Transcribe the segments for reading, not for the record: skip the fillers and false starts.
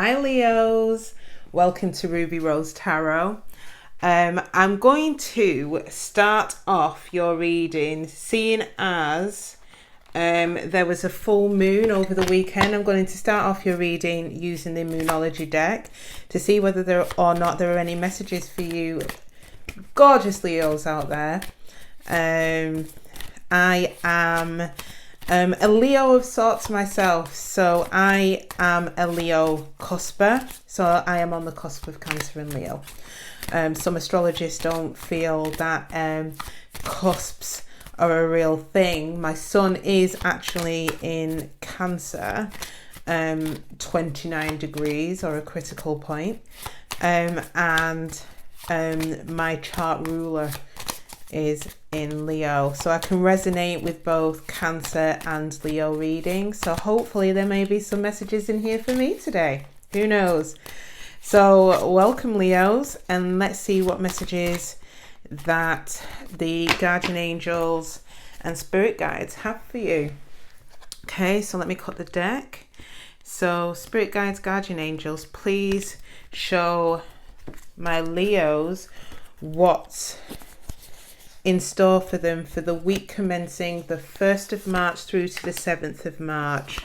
Hi Leos, welcome to Ruby Rose Tarot. I'm going to start off your reading, seeing as there was a full moon over the weekend. I'm going to start off your reading using the Moonology deck to see whether there or not there are any messages for you gorgeous Leos out there. I am a Leo of sorts myself, so I am a Leo cusper, so I am on the cusp of Cancer and Leo. Some astrologists don't feel that cusps are a real thing. My sun is actually in Cancer, 29 degrees or a critical point, and my chart ruler is in Leo, so I can resonate with both Cancer and Leo readings. So hopefully there may be some messages in here for me today, who knows. So welcome Leos, and let's see what messages that the guardian angels and spirit guides have for you. Okay, so let me cut the deck. So spirit guides, guardian angels, please show my Leos what's in store for them for the week commencing the 1st of March through to the 7th of March.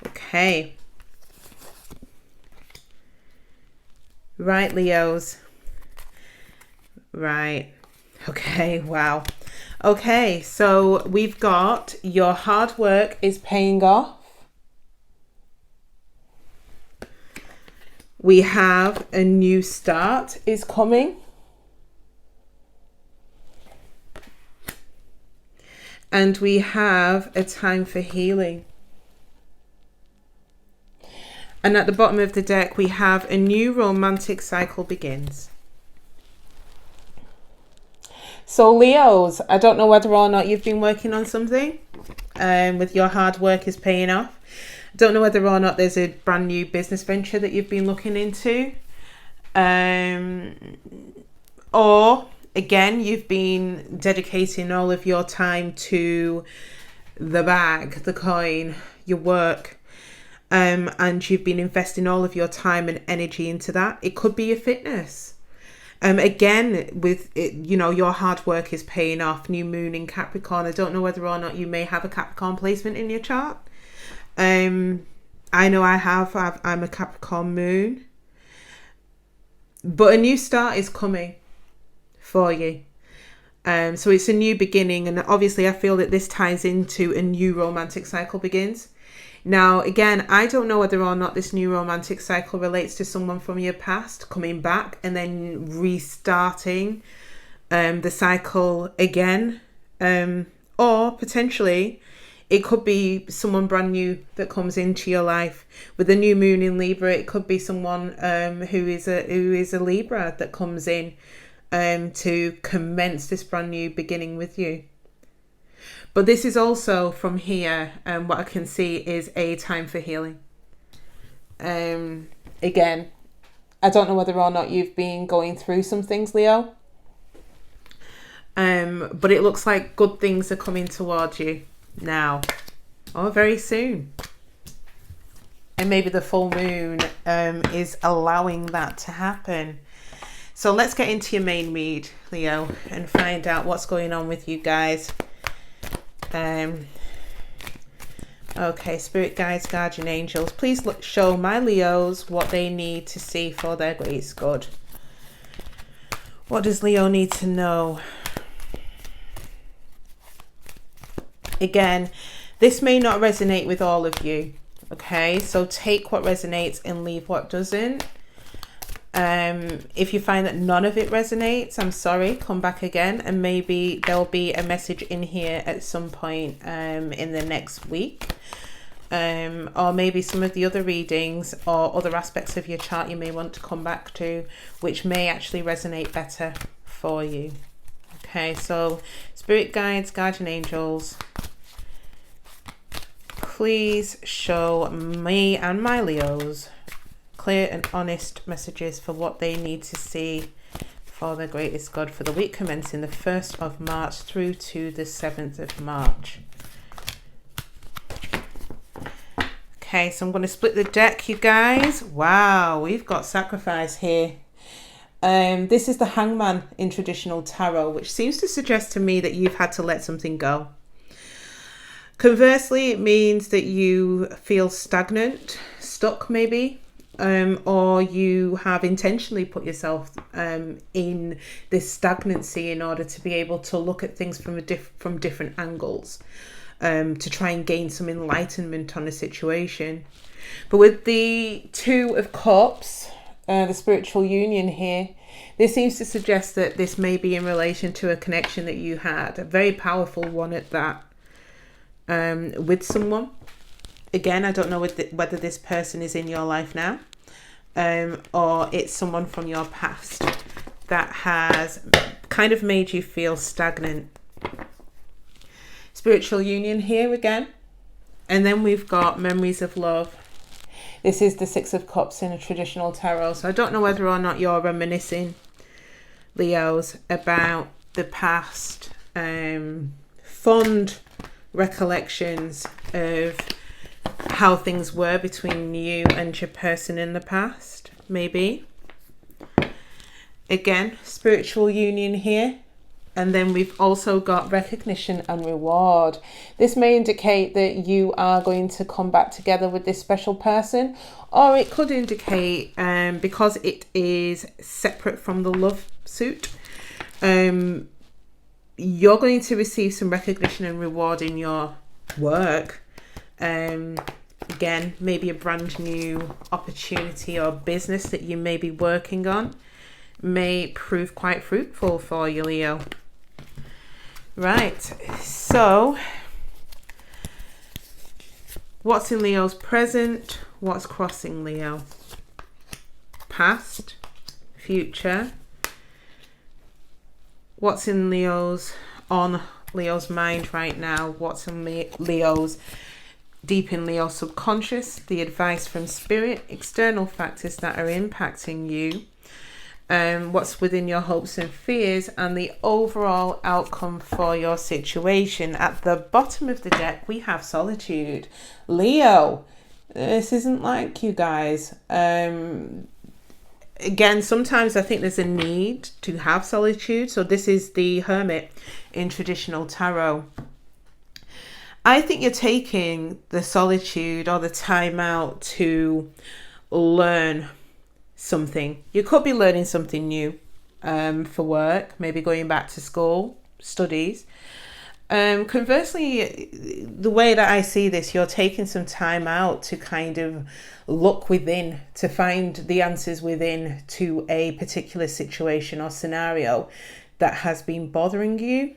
Okay. Right, Leos. Right. Okay, wow. Okay, so we've got your hard work is paying off. We have a new start is coming. And we have a time for healing. And at the bottom of the deck, we have a new romantic cycle begins. So Leos, I don't know whether or not you've been working on something with your hard work is paying off. I don't know whether or not there's a brand new business venture that you've been looking into. Or again, you've been dedicating all of your time to the bag, the coin, your work, and you've been investing all of your time and energy into that. It could be your fitness. Again, with it, you know, your hard work is paying off. New moon in Capricorn. I don't know whether or not you may have a Capricorn placement in your chart. I know I have. I'm a Capricorn moon. But a new start is coming for you. So it's a new beginning, and obviously I feel that this ties into a new romantic cycle begins. Now again, I don't know whether or not this new romantic cycle relates to someone from your past coming back and then restarting the cycle again, or potentially it could be someone brand new that comes into your life. With the new moon in Libra, it could be someone who is a Libra that comes in to commence this brand new beginning with you. But this is also from here, what I can see is a time for healing. Again, I don't know whether or not you've been going through some things, Leo, but it looks like good things are coming towards you now, or very soon. And maybe the full moon is allowing that to happen. So let's get into your main read, Leo, and find out what's going on with you guys. Okay, spirit guides, guardian angels, please show my Leos what they need to see for their greatest good. What does Leo need to know? Again, this may not resonate with all of you. Okay, so take what resonates and leave what doesn't. If you find that none of it resonates, I'm sorry, come back again, and maybe there'll be a message in here at some point in the next week, or maybe some of the other readings or other aspects of your chart you may want to come back to, which may actually resonate better for you. Okay, so spirit guides, guardian angels, please show me and my Leos clear and honest messages for what they need to see for their greatest good for the week commencing the 1st of March through to the 7th of March. Okay. Okay, so I'm going to split the deck, you guys. Wow, we've got sacrifice here. This is the Hangman in traditional tarot, which seems to suggest to me that you've had to let something go. Conversely, it means that you feel stagnant, stuck maybe, or you have intentionally put yourself in this stagnancy in order to be able to look at things from different angles, to try and gain some enlightenment on a situation. But with the Two of Cups, the spiritual union here, this seems to suggest that this may be in relation to a connection that you had, a very powerful one at that, with someone. Again, I don't know whether this person is in your life now, or it's someone from your past that has kind of made you feel stagnant. Spiritual union here again. And then we've got memories of love. This is the Six of Cups in a traditional tarot. So I don't know whether or not you're reminiscing, Leos, about the past, fond recollections of how things were between you and your person in the past, maybe. Again, spiritual union here. And then we've also got recognition and reward. This may indicate that you are going to come back together with this special person, or it could indicate, because it is separate from the love suit, you're going to receive some recognition and reward in your work. Again, maybe a brand new opportunity or business that you may be working on may prove quite fruitful for you, Leo. Right, so what's in Leo's present? What's crossing Leo? Past, future. What's in Leo's mind right now? What's in Leo's deep in Leo's subconscious? The advice from spirit, external factors that are impacting you. What's within your hopes and fears, and the overall outcome for your situation. At the bottom of the deck, we have solitude. Leo, this isn't like you guys. Again, sometimes I think there's a need to have solitude. So this is the Hermit in traditional tarot. I think you're taking the solitude or the time out to learn something. You could be learning something new for work, maybe going back to school, studies. Conversely, the way that I see this, you're taking some time out to kind of look within, to find the answers within to a particular situation or scenario that has been bothering you.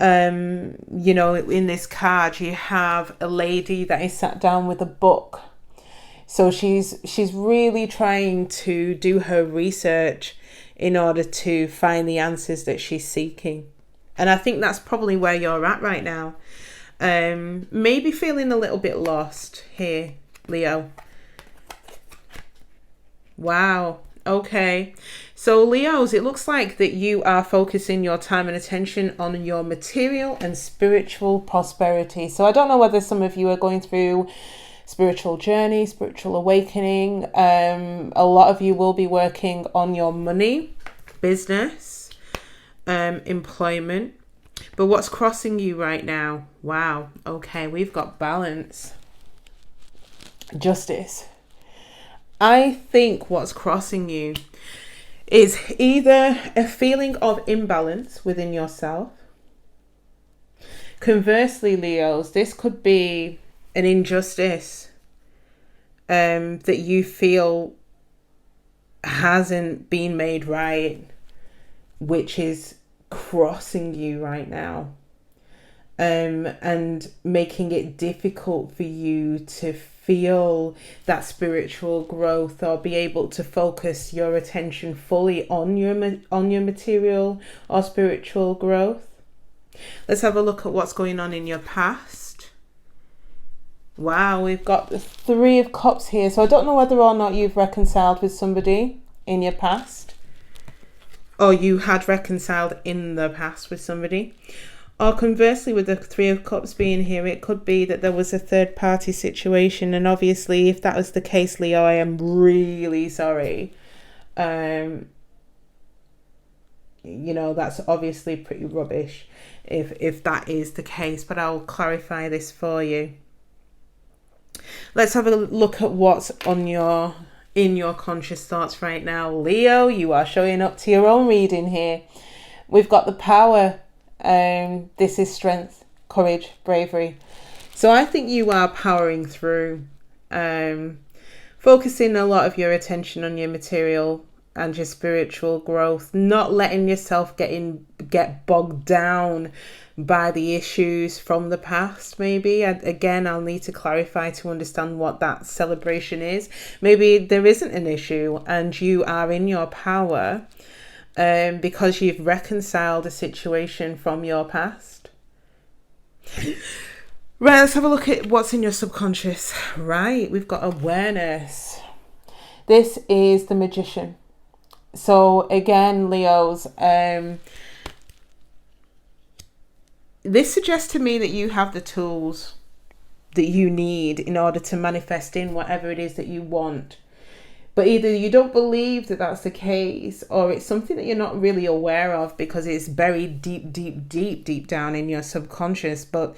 You know, in this card, you have a lady that is sat down with a book. So she's really trying to do her research in order to find the answers that she's seeking. And I think that's probably where you're at right now. Maybe feeling a little bit lost here, Leo. Wow. Okay. So Leos, it looks like that you are focusing your time and attention on your material and spiritual prosperity. So I don't know whether some of you are going through spiritual journey, spiritual awakening. A lot of you will be working on your money, business, employment. But what's crossing you right now? Wow. Okay, we've got balance, justice. I think what's crossing you is either a feeling of imbalance within yourself. Conversely, Leos, this could be an injustice that you feel hasn't been made right, which is crossing you right now, and making it difficult for you to feel that spiritual growth or be able to focus your attention fully on your material or spiritual growth. Let's have a look at what's going on in your past. Wow, we've got the Three of Cups here. So I don't know whether or not you've reconciled with somebody in your past, or you had reconciled in the past with somebody, Or conversely, with the Three of Cups being here, it could be that there was a third party situation. And obviously, if that was the case, Leo, I am really sorry. That's obviously pretty rubbish if that is the case. But I'll clarify this for you. Let's have a look at what's in your conscious thoughts right now. Leo, you are showing up to your own reading here. We've got the Power. This is strength, courage, bravery. So I think you are powering through, focusing a lot of your attention on your material and your spiritual growth, not letting yourself get bogged down by the issues from the past. Maybe again, I'll need to clarify to understand what that celebration is. Maybe there isn't an issue and you are in your power because you've reconciled a situation from your past. Right, let's have a look at what's in your subconscious. Right, we've got awareness. This is the Magician. So again, Leos, this suggests to me that you have the tools that you need in order to manifest in whatever it is that you want. But either you don't believe that that's the case, or it's something that you're not really aware of because it's buried deep down in your subconscious. But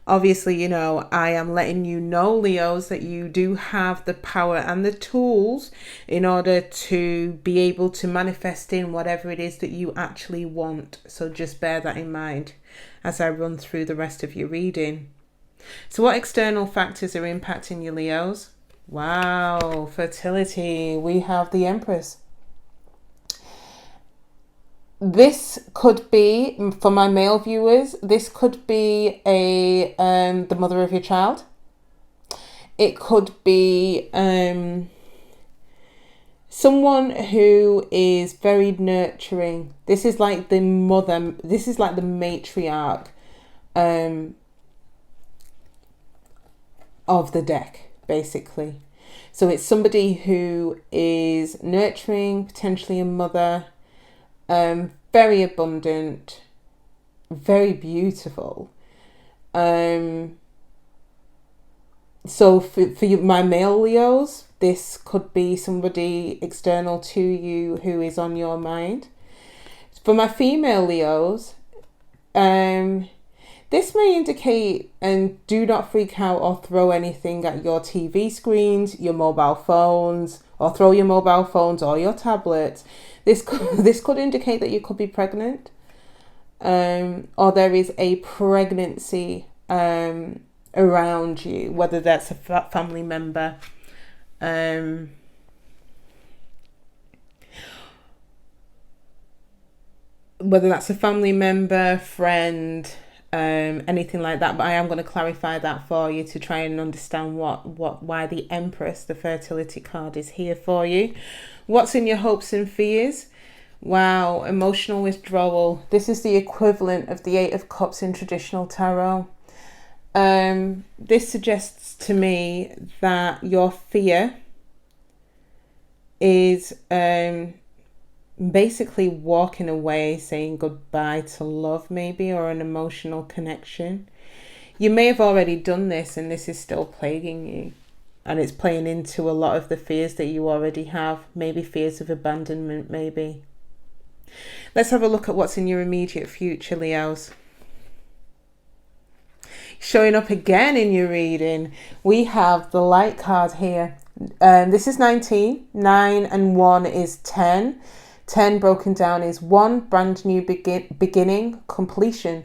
obviously, I am letting you know, Leos, that you do have the power and the tools in order to be able to manifest in whatever it is that you actually want. So just bear that in mind as I run through the rest of your reading. So what external factors are impacting you, Leos? Wow, fertility. We have the Empress. This could be, for my male viewers, this could be the mother of your child. It could be someone who is very nurturing. This is like the mother. This is like the matriarch of the deck, basically. So it's somebody who is nurturing, potentially a mother, very abundant, very beautiful. So for you, my male Leos, this could be somebody external to you who is on your mind. For my female Leos, this may indicate, and do not freak out or throw anything at your TV screens, your mobile phones, or throw your mobile phones or your tablets. This could indicate that you could be pregnant, or there is a pregnancy around you, whether that's a family member. Whether that's a family member, friend, anything like that. But I am going to clarify that for you to try and understand why the Empress, the fertility card, is here for you. What's in your hopes and fears? Wow, emotional withdrawal. This is the equivalent of the Eight of Cups in traditional tarot. This suggests to me that your fear is basically walking away, saying goodbye to love, maybe, or an emotional connection. You may have already done this and this is still plaguing you, and it's playing into a lot of the fears that you already have, maybe fears of abandonment, maybe. Let's have a look at what's in your immediate future, Leos. Showing up again in your reading, we have the Light card here. This is 19. 9 and 1 is 10. 10 broken down is 1, brand new beginning, completion.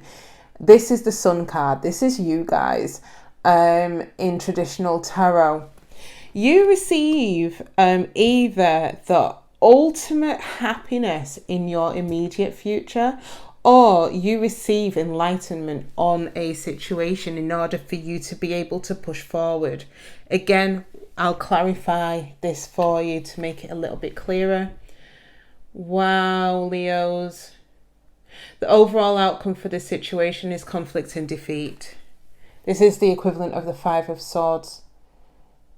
This is the Sun card. This is you guys in traditional tarot. You receive either the ultimate happiness in your immediate future, or you receive enlightenment on a situation in order for you to be able to push forward. Again, I'll clarify this for you to make it a little bit clearer. Wow, Leos. The overall outcome for this situation is conflict and defeat. This is the equivalent of the Five of Swords.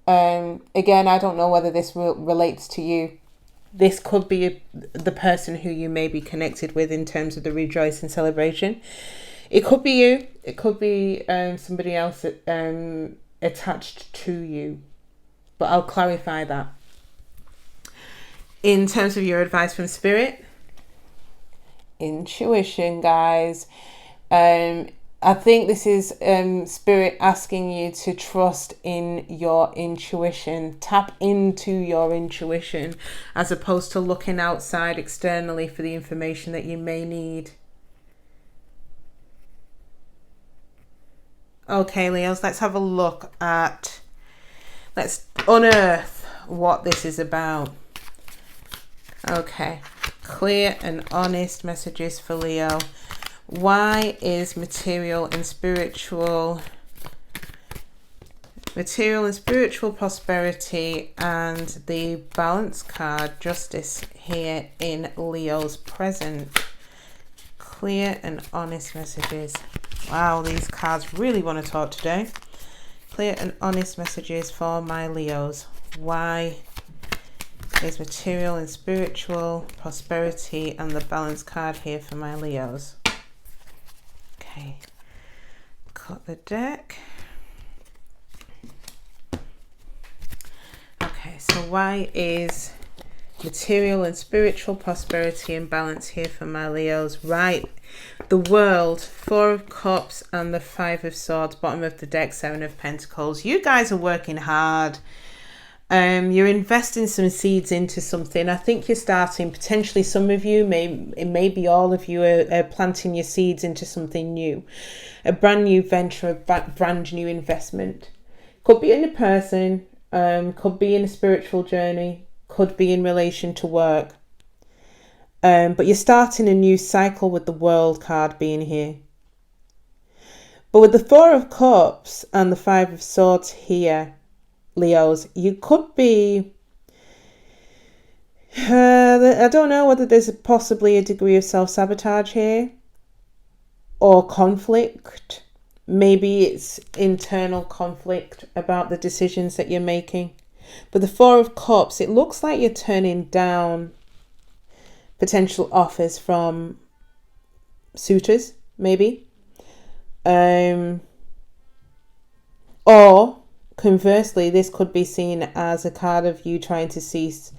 Again, I don't know whether this relates to you. This could be the person who you may be connected with in terms of the rejoice and celebration. It could be you. It could be somebody else attached to you. But I'll clarify that. In terms of your advice from Spirit, intuition, guys. I think this is Spirit asking you to trust in your intuition. Tap into your intuition as opposed to looking outside externally for the information that you may need. Okay, Leos, let's have a look at... Let's unearth what this is about. Okay, clear and honest messages for Leo. Why is material and spiritual prosperity and the balance card, justice, here in Leo's present? Clear and honest messages. Wow, these cards really want to talk today. Clear and honest messages for my Leos. Why is material and spiritual prosperity and the balance card here for my Leos? Okay, cut the deck. Okay, so why is material and spiritual prosperity and balance here for my Leos? Right, the World, Four of Cups and the Five of Swords, bottom of the deck, Seven of Pentacles. You guys are working hard. You're investing some seeds into something. I think you're starting, potentially some of you, maybe all of you are planting your seeds into something new. A brand new venture, a brand new investment. Could be in a person, could be in a spiritual journey, could be in relation to work. But you're starting a new cycle with the World card being here. But with the Four of Cups and the Five of Swords here, Leos, you could be, I don't know whether there's possibly a degree of self-sabotage here or conflict. Maybe it's internal conflict about the decisions that you're making. But the Four of Cups, it looks like you're turning down potential offers from suitors, maybe. Or conversely, this could be seen as a card of you trying to seize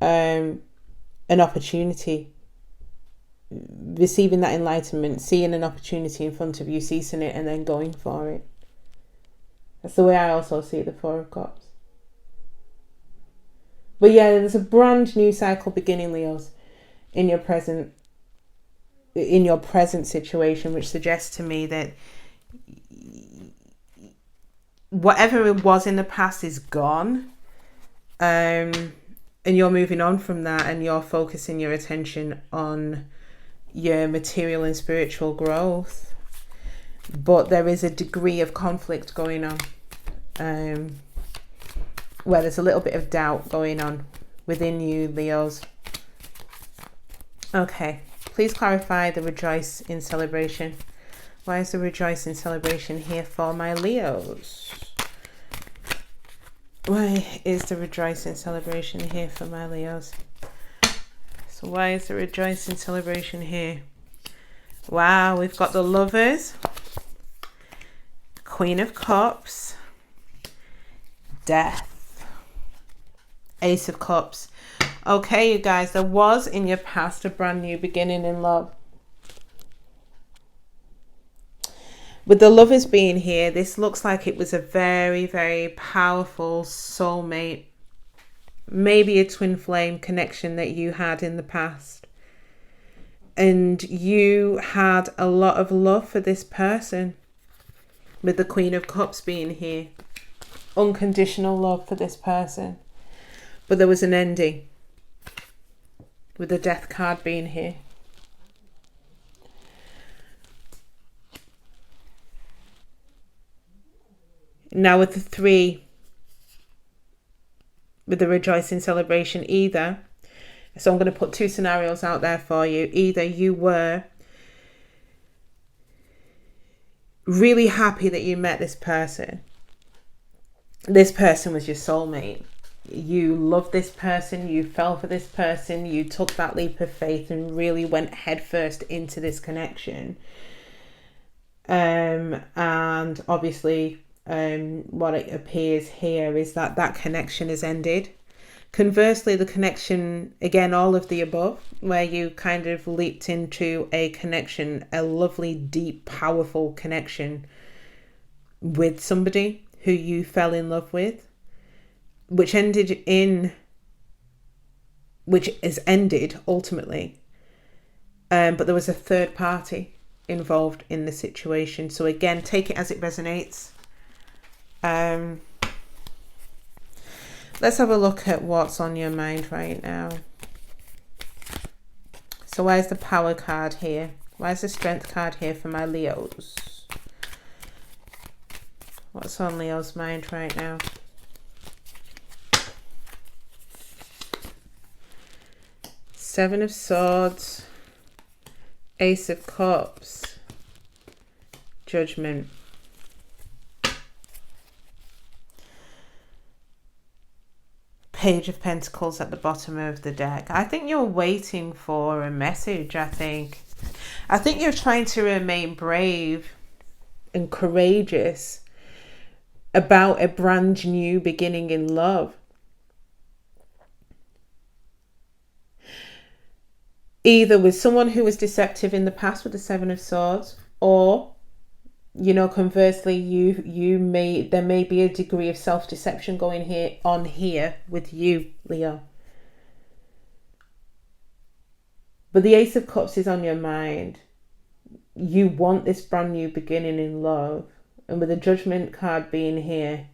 an opportunity, receiving that enlightenment, seeing an opportunity in front of you, seizing it and then going for it. That's the way I also see the Four of Cups. But yeah, there's a brand new cycle beginning, Leos, in your present situation, which suggests to me that whatever it was in the past is gone, and you're moving on from that, and you're focusing your attention on your material and spiritual growth. But there is a degree of conflict going on, where there's a little bit of doubt going on within you, Leos. Okay, please clarify the rejoice in celebration. Why is the rejoice in celebration here for my Leos? Why is the rejoice in celebration here for my Leos? So why is the rejoice in celebration here? Wow, we've got the Lovers, Queen of Cups, Death, Ace of Cups. Okay, you guys, there was in your past a brand new beginning in love. With the Lovers being here, this looks like it was a very, very powerful soulmate, maybe a twin flame connection that you had in the past. And you had a lot of love for this person, with the Queen of Cups being here. Unconditional love for this person. But there was an ending, with the Death card being here. Now with the 3, with the rejoicing celebration, either, so I'm going to put 2 scenarios out there for you. Either you were really happy that you met this person. This person was your soulmate. You loved this person, you fell for this person, you took that leap of faith and really went headfirst into this connection. And obviously what it appears here is that that connection has ended. Conversely, the connection, again, all of the above, where you kind of leaped into a connection, a lovely, deep, powerful connection with somebody who you fell in love with, which has ended ultimately. But there was a third party involved in the situation. So again, take it as it resonates. Let's have a look at what's on your mind right now. So why is the Power card here? Why is the Strength card here for my Leos? What's on Leo's mind right now? Seven of Swords, Ace of Cups, Judgment. Page of Pentacles at the bottom of the deck. I think you're waiting for a message, I think you're trying to remain brave and courageous about a brand new beginning in love. Either with someone who was deceptive in the past with the Seven of Swords, or conversely, there may be a degree of self-deception going here with you, Leo. But the Ace of Cups is on your mind. You want this brand new beginning in love. And with the Judgment card being here,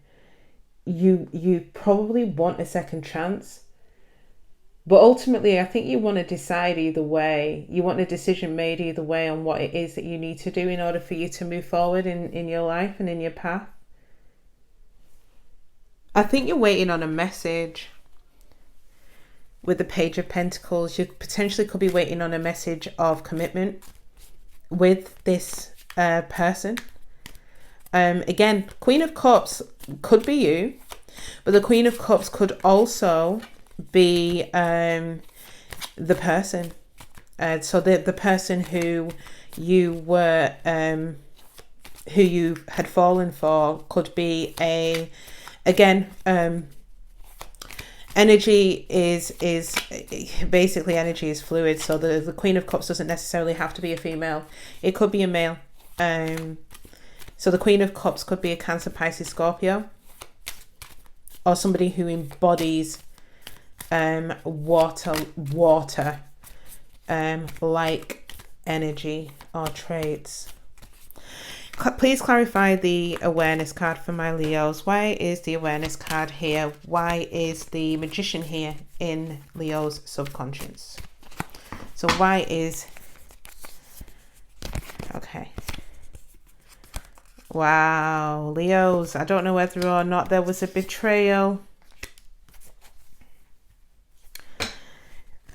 you probably want a second chance. But ultimately, I think you want to decide either way. You want a decision made either way on what it is that you need to do in order for you to move forward in your life and in your path. I think you're waiting on a message with the Page of Pentacles. You potentially could be waiting on a message of commitment with this person. Again, Queen of Cups could be you, but the Queen of Cups could also be the person. So the person who you were, who you had fallen for, could be energy is basically, energy is fluid. So the Queen of Cups doesn't necessarily have to be a female. It could be a male. So the Queen of Cups could be a Cancer, Pisces, Scorpio, or somebody who embodies water like energy or traits. Please clarify the awareness card for my Leos. Why is the awareness card here? Why is the Magician here in Leo's subconscious? So why is... Okay. Wow, Leos, I don't know whether or not there was a betrayal.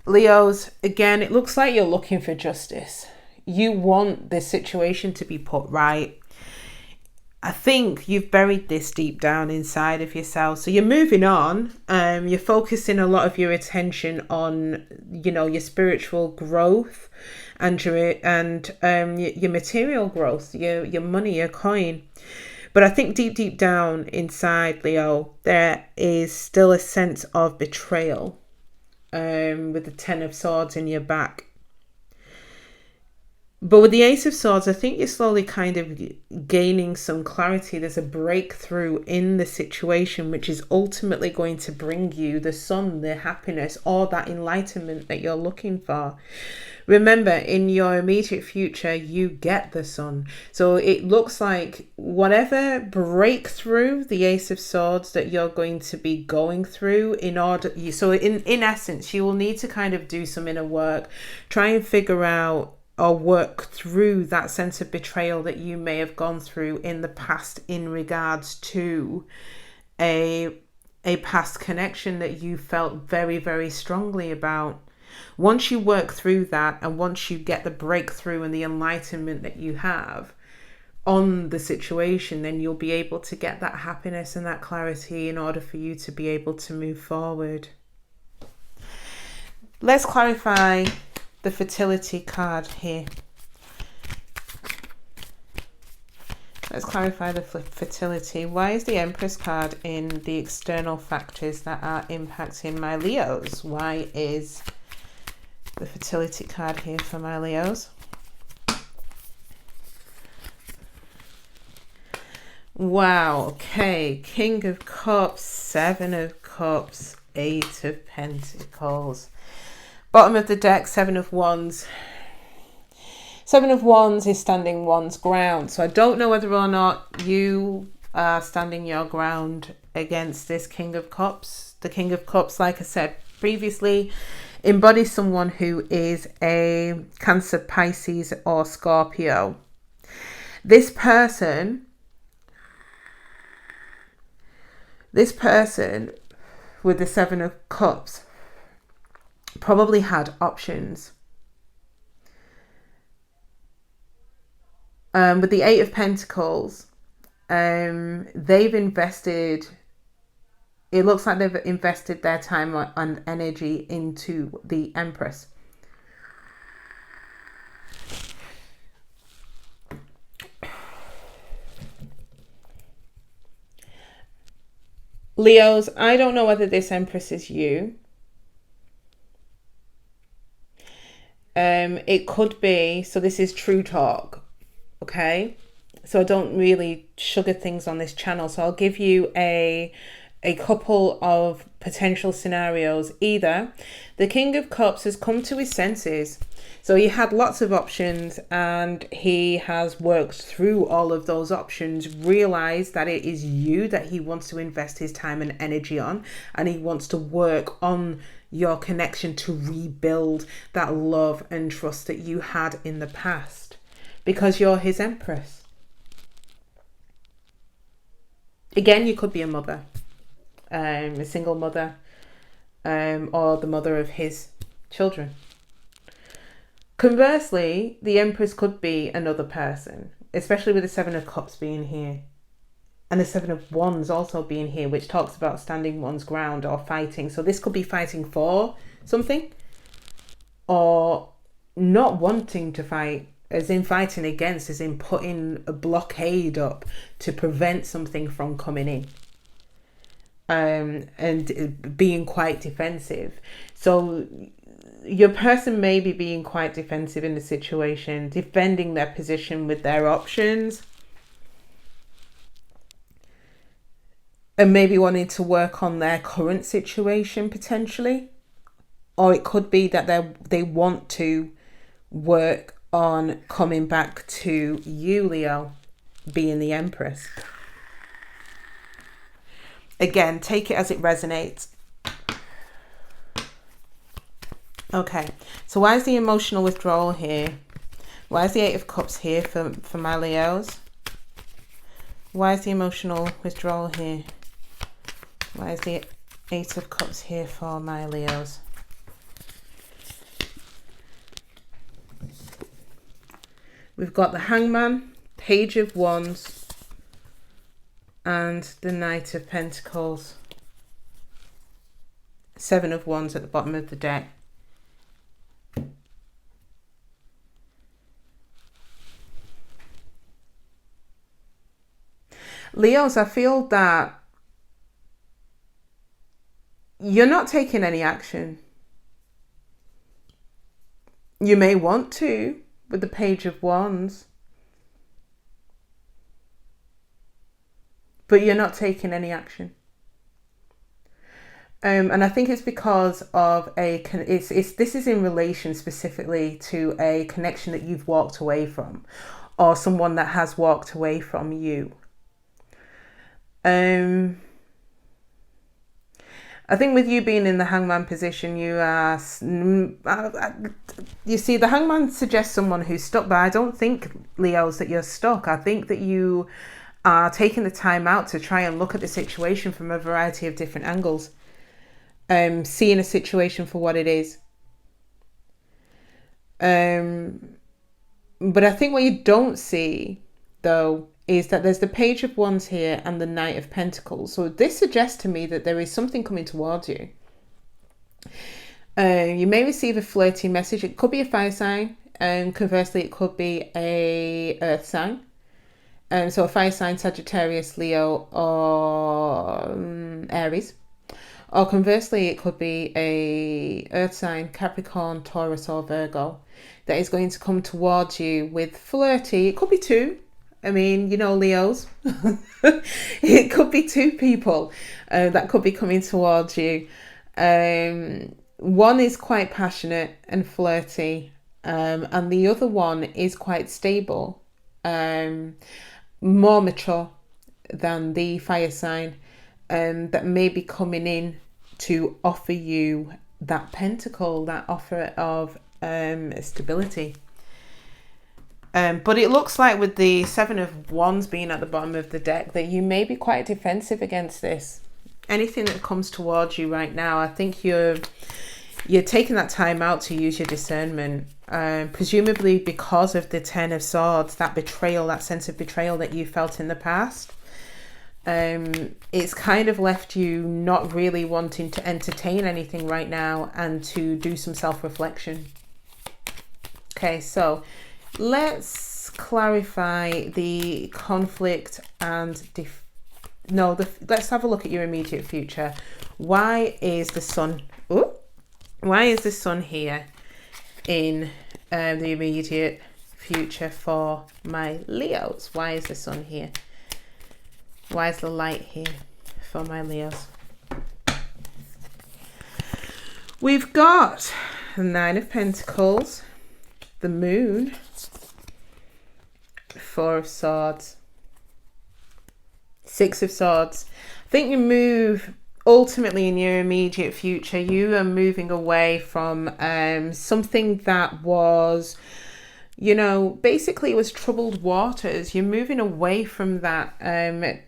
Leos, again, it looks like you're looking for justice. You want this situation to be put right. I think you've buried this deep down inside of yourself. So you're moving on. You're focusing a lot of your attention on, your spiritual growth and your material growth, your money, your coin. But I think deep down inside, Leo, there is still a sense of betrayal. With the Ten of Swords in your back. But with the Ace of Swords, I think you're slowly kind of gaining some clarity. There's a breakthrough in the situation, which is ultimately going to bring you the sun, the happiness, or that enlightenment that you're looking for. Remember, in your immediate future, you get the sun. So it looks like whatever breakthrough, the Ace of Swords, that you're going to be going through in essence, you will need to kind of do some inner work, try and figure out or work through that sense of betrayal that you may have gone through in the past in regards to a past connection that you felt very, very strongly about. Once you work through that, and once you get the breakthrough and the enlightenment that you have on the situation, then you'll be able to get that happiness and that clarity in order for you to be able to move forward. Let's clarify the fertility card here. Let's clarify the fertility. Why is the Empress card in the external factors that are impacting my Leos? Why is the fertility card here for my Leos? Wow, okay. King of Cups, Seven of Cups, Eight of Pentacles. Bottom of the deck, Seven of Wands. Seven of Wands is standing one's ground. So I don't know whether or not you are standing your ground against this King of Cups. The King of Cups, like I said previously, embodies someone who is a Cancer, Pisces, or Scorpio. This person with the Seven of Cups probably had options. With the Eight of Pentacles, they've invested, it looks like they've invested their time and energy into the Empress. Leos, I don't know whether this Empress is you. It could be, so this is true talk, okay? So I don't really sugar things on this channel. So I'll give you a couple of potential scenarios. Either the King of Cups has come to his senses. So he had lots of options and he has worked through all of those options, realized that it is you that he wants to invest his time and energy on, and he wants to work on your connection to rebuild that love and trust that you had in the past, because you're his Empress. Again, you could be a mother, a single mother, or the mother of his children. Conversely, the Empress could be another person, especially with the Seven of Cups being here. And the Seven of Wands also being here, which talks about standing one's ground or fighting. So this could be fighting for something, or not wanting to fight, as in fighting against, as in putting a blockade up to prevent something from coming in. And being quite defensive. So your person may be being quite defensive in the situation, defending their position with their options, and maybe wanting to work on their current situation potentially. Or it could be that they want to work on coming back to you, Leo, being the Empress. Again, take it as it resonates. Okay, so why is the emotional withdrawal here? Why is the Eight of Cups here for my Leos? Why is the emotional withdrawal here? Why is the Eight of Cups here for my Leos? We've got the Hangman, Page of Wands, and the Knight of Pentacles. Seven of Wands at the bottom of the deck. Leos, I feel that you're not taking any action. You may want to with the Page of Wands, but you're not taking any action. And I think it's because of this is in relation specifically to a connection that you've walked away from, or someone that has walked away from you. I think with you being in the Hangman position, you see the Hangman suggests someone who's stuck, but I don't think, Leos, that you're stuck. I think that you are taking the time out to try and look at the situation from a variety of different angles, seeing a situation for what it is. But I think what you don't see, though, is that there's the Page of Wands here and the Knight of Pentacles. So this suggests to me that there is something coming towards you. You may receive a flirty message. It could be a fire sign. Conversely, it could be a earth sign. So a fire sign, Sagittarius, Leo, or Aries. Or conversely, it could be a earth sign, Capricorn, Taurus, or Virgo, that is going to come towards you with flirty. It could be two. I mean, Leos. It could be two people that could be coming towards you. One is quite passionate and flirty, and the other one is quite stable, more mature than the fire sign, that may be coming in to offer you that pentacle, that offer of stability. But it looks like with the Seven of Wands being at the bottom of the deck that you may be quite defensive against this. Anything that comes towards you right now, I think you're taking that time out to use your discernment, presumably because of the Ten of Swords, that betrayal, that sense of betrayal that you felt in the past. It's kind of left you not really wanting to entertain anything right now and to do some self-reflection. Okay, so let's clarify the conflict and let's have a look at your immediate future. Why is the sun here in the immediate future for my Leos? Why is the sun here? Why is the light here for my Leos? We've got the Nine of Pentacles, the Moon, Four of Swords, Six of Swords. I think you move ultimately in your immediate future. You are moving away from something that was, basically it was troubled waters. You're moving away from that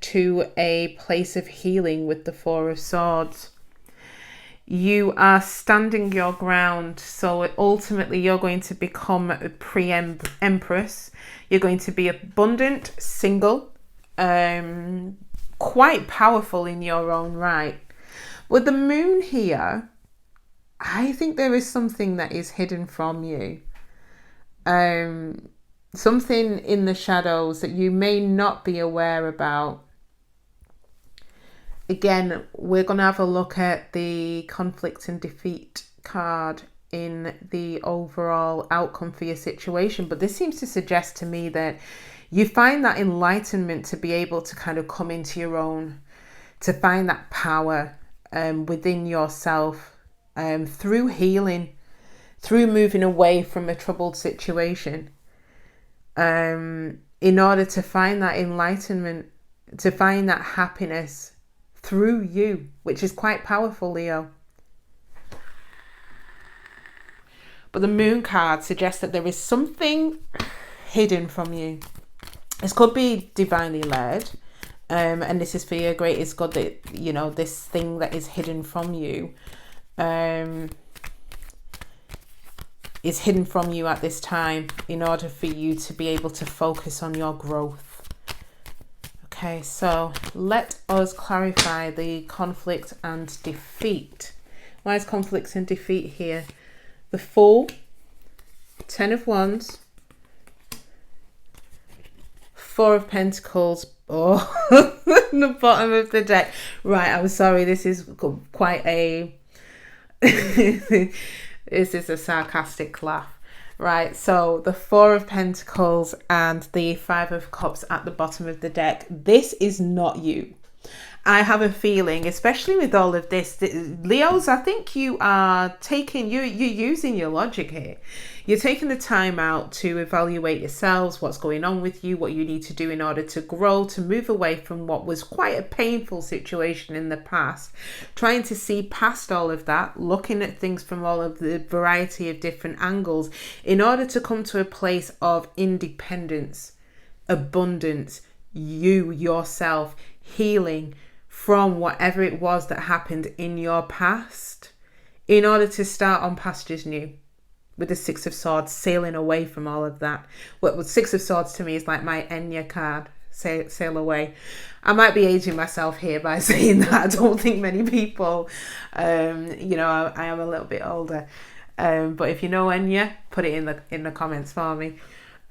to a place of healing with the Four of Swords. You are standing your ground, so ultimately you're going to become a pre-empress. You're going to be abundant, single, quite powerful in your own right. With the moon here, I think there is something that is hidden from you. Something in the shadows that you may not be aware about. Again, we're going to have a look at the conflict and defeat card in the overall outcome for your situation. But this seems to suggest to me that you find that enlightenment to be able to kind of come into your own, to find that power within yourself through healing, through moving away from a troubled situation, in order to find that enlightenment, to find that happiness through you, which is quite powerful, Leo. But the moon card suggests that there is something hidden from you. This could be divinely led, and this is for your greatest good, that this thing that is hidden from you is hidden from you at this time in order for you to be able to focus on your growth. Okay, so let us clarify the conflict and defeat. Why is conflict and defeat here? The Fool, Ten of Wands, Four of Pentacles, the bottom of the deck. Right, I'm sorry, this is quite a this is a sarcastic laugh. Right, so the Four of Pentacles and the Five of Cups at the bottom of the deck. This is not you. I have a feeling, especially with all of this, Leos, I think you are you're using your logic here. You're taking the time out to evaluate yourselves, what's going on with you, what you need to do in order to grow, to move away from what was quite a painful situation in the past, trying to see past all of that, looking at things from all of the variety of different angles in order to come to a place of independence, abundance, yourself, healing from whatever it was that happened in your past, in order to start on pastures new. With the Six of Swords, sailing away from all of that. What Six of Swords to me is like my Enya card, sail away. I might be aging myself here by saying that. I don't think many people, I am a little bit older. But if you know Enya, put it in the comments for me.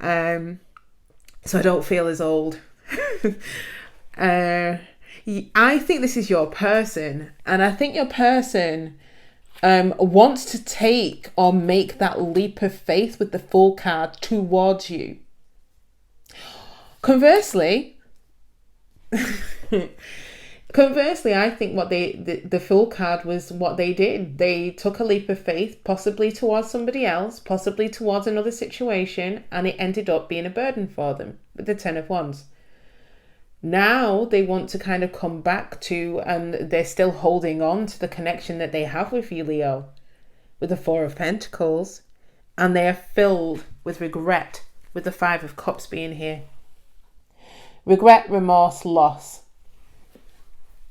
So I don't feel as old. I think this is your person, and I think your person wants to take or make that leap of faith with the Fool card towards you. Conversely, I think what the Fool card was what they did. They took a leap of faith, possibly towards somebody else, possibly towards another situation, and it ended up being a burden for them with the Ten of Wands. Now they want to kind of come back to, and they're still holding on to the connection that they have with you, Leo, with the Four of Pentacles, and they are filled with regret with the Five of Cups being here. Regret, remorse, loss.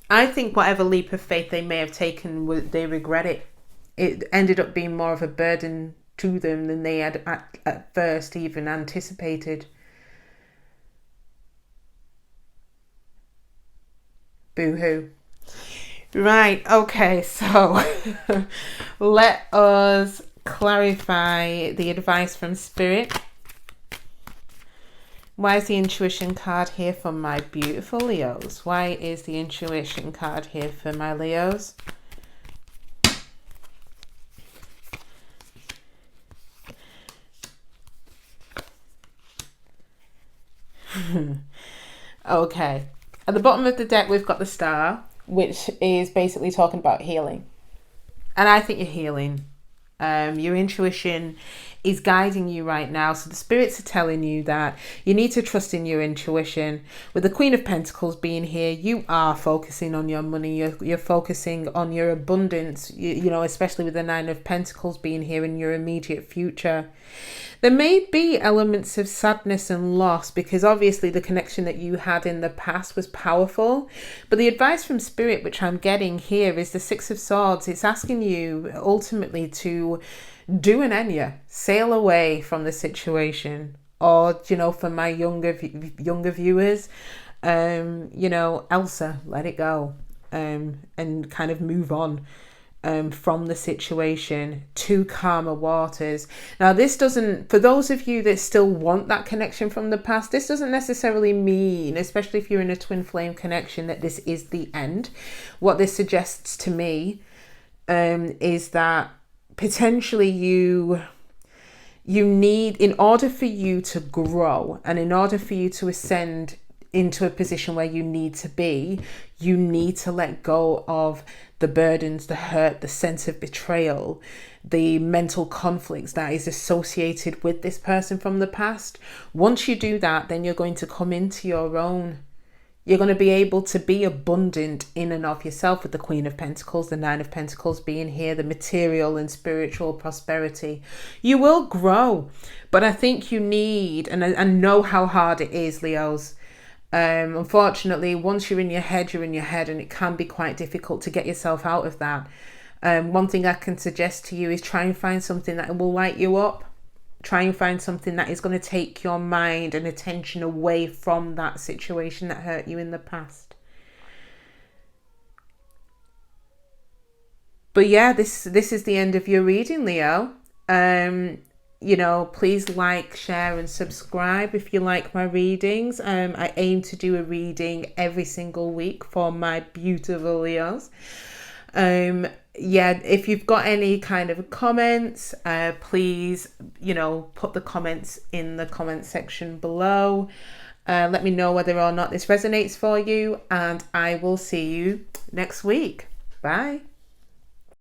I think whatever leap of faith they may have taken, they regret it. It ended up being more of a burden to them than they had at first even anticipated. Boo-hoo. Right, okay, so let us clarify the advice from Spirit. Why is the Intuition card here for my beautiful Leos? Why is the Intuition card here for my Leos? Okay. At the bottom of the deck, we've got the Star, which is basically talking about healing. And I think you're healing. Your intuition is guiding you right now. So the spirits are telling you that you need to trust in your intuition. With the Queen of Pentacles being here, you are focusing on your money. You're focusing on your abundance, you know, especially with the Nine of Pentacles being here in your immediate future. There may be elements of sadness and loss because obviously the connection that you had in the past was powerful. But the advice from Spirit, which I'm getting here, is the Six of Swords. It's asking you ultimately to do an Enya, sail away from the situation. Or, you know, for my younger viewers, you know, Elsa, let it go, and kind of move on. From the situation to calmer waters. Now, this doesn't, for those of you that still want that connection from the past, this doesn't necessarily mean, especially if you're in a twin flame connection, that this is the end. What this suggests to me is that potentially you need, in order for you to grow and in order for you to ascend into a position where you need to be, you need to let go of the burdens, the hurt, the sense of betrayal, the mental conflicts that is associated with this person from the past. Once you do that, then you're going to come into your own. You're going to be able to be abundant in and of yourself with the Queen of Pentacles, the Nine of Pentacles being here, the material and spiritual prosperity. You will grow, but I think you need, and I know how hard it is, Leos. Unfortunately, once you're in your head, and it can be quite difficult to get yourself out of that. One thing I can suggest to you is try and find something that will light you up. Try and find something that is going to take your mind and attention away from that situation that hurt you in the past. But yeah, this is the end of your reading, Leo. You know, please like, share and subscribe if you like my readings. I aim to do a reading every single week for my beautiful Leos. Yeah, if you've got any kind of comments, please, you know, put the comments in the comment section below. Let me know whether or not this resonates for you, and I will see you next week. Bye.